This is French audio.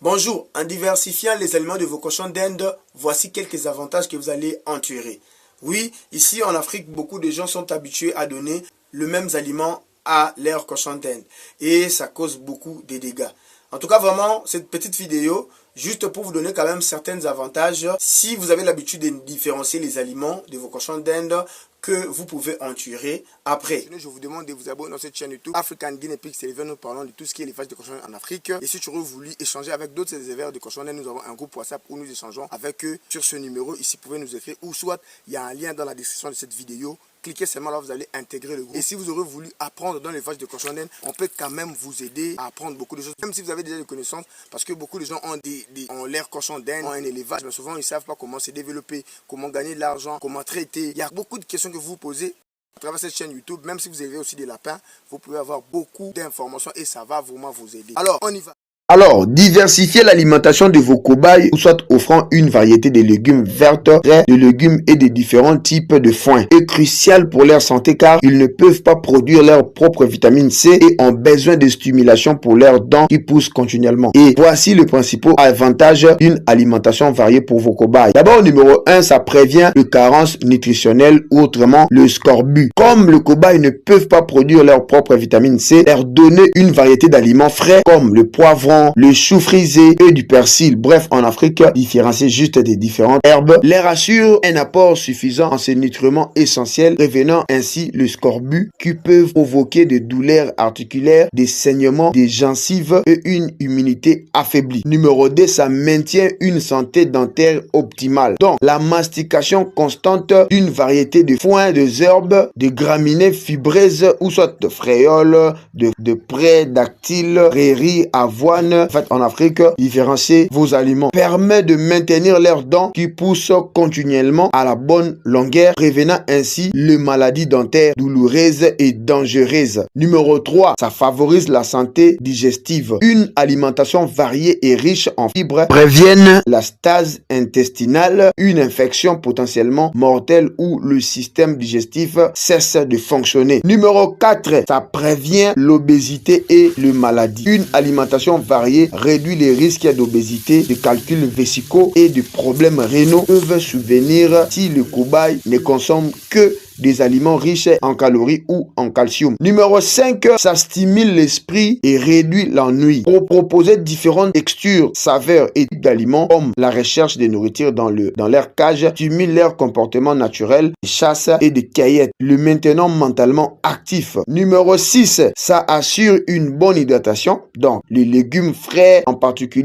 Bonjour, en diversifiant les aliments de vos cochons d'Inde, voici quelques avantages que vous allez en tirer. Oui, ici en Afrique, beaucoup de gens sont habitués à donner le même aliment à leurs cochons d'Inde et ça cause beaucoup de dégâts. En tout cas, vraiment, cette petite vidéo, juste pour vous donner quand même certains avantages, si vous avez l'habitude de différencier les aliments de vos cochons d'Inde, que vous pouvez en tirer après. Je vous demande de vous abonner dans cette chaîne YouTube African Guinea Pig Éleveur. Nous parlons de tout ce qui est élevage de cochons en Afrique. Et si tu aurais voulu échanger avec d'autres éleveurs de cochons d'Inde, nous avons un groupe WhatsApp où nous échangeons avec eux sur ce numéro. Ici, vous pouvez nous écrire ou soit il y a un lien dans la description de cette vidéo. Cliquez seulement là, vous allez intégrer le groupe. Et si vous aurez voulu apprendre dans l'élevage de cochons d'Inde, on peut quand même vous aider à apprendre beaucoup de choses. Même si vous avez déjà des connaissances, parce que beaucoup de gens ont l'air cochon d'Inde, ont un élevage, mais souvent ils ne savent pas comment se développer, comment gagner de l'argent, comment traiter. Il y a beaucoup de questions que vous vous posez. À travers cette chaîne YouTube, même si vous avez aussi des lapins, vous pouvez avoir beaucoup d'informations et ça va vraiment vous aider. Alors, on y va. Alors, diversifiez l'alimentation de vos cobayes ou soit offrant une variété de légumes verts, de légumes et de différents types de foin est crucial pour leur santé car ils ne peuvent pas produire leur propre vitamine C et ont besoin de stimulation pour leurs dents qui poussent continuellement. Et voici le principal avantage d'une alimentation variée pour vos cobayes. D'abord, numéro 1, ça prévient les carences nutritionnelles ou autrement le scorbut. Comme les cobayes ne peuvent pas produire leur propre vitamine C, leur donner une variété d'aliments frais comme le poivron, le chou frisé et du persil. Bref, en Afrique, différencier juste des différentes herbes leur assure un apport suffisant en ces nutriments essentiels, prévenant ainsi le scorbut qui peuvent provoquer des douleurs articulaires, des saignements, des gencives et une immunité affaiblie. Numéro 2, ça maintient une santé dentaire optimale. Donc, la mastication constante d'une variété de foins, de herbes, de graminées fibreuses ou soit de fréoles, de prés, dactyles, prairies, avoine. Faites en Afrique, différencier vos aliments permet de maintenir leurs dents qui poussent continuellement à la bonne longueur, prévenant ainsi les maladies dentaires douloureuses et dangereuses. Numéro 3, ça favorise la santé digestive. Une alimentation variée et riche en fibres préviennent la stase intestinale, une infection potentiellement mortelle où le système digestif cesse de fonctionner. Numéro 4, ça prévient l'obésité et les maladies. Une alimentation variée réduit les risques d'obésité, de calculs vésicaux et de problèmes rénaux peuvent survenir si le cobaye ne consomme que des aliments riches en calories ou en calcium. Numéro 5, ça stimule l'esprit et réduit l'ennui. Pour proposer différentes textures, saveurs et types d'aliments comme la recherche de nourriture dans leur cage, stimule leur comportement naturel de chasse et de cueillette, le maintenant mentalement actif. Numéro 6, ça assure une bonne hydratation. Donc, les légumes frais en particulier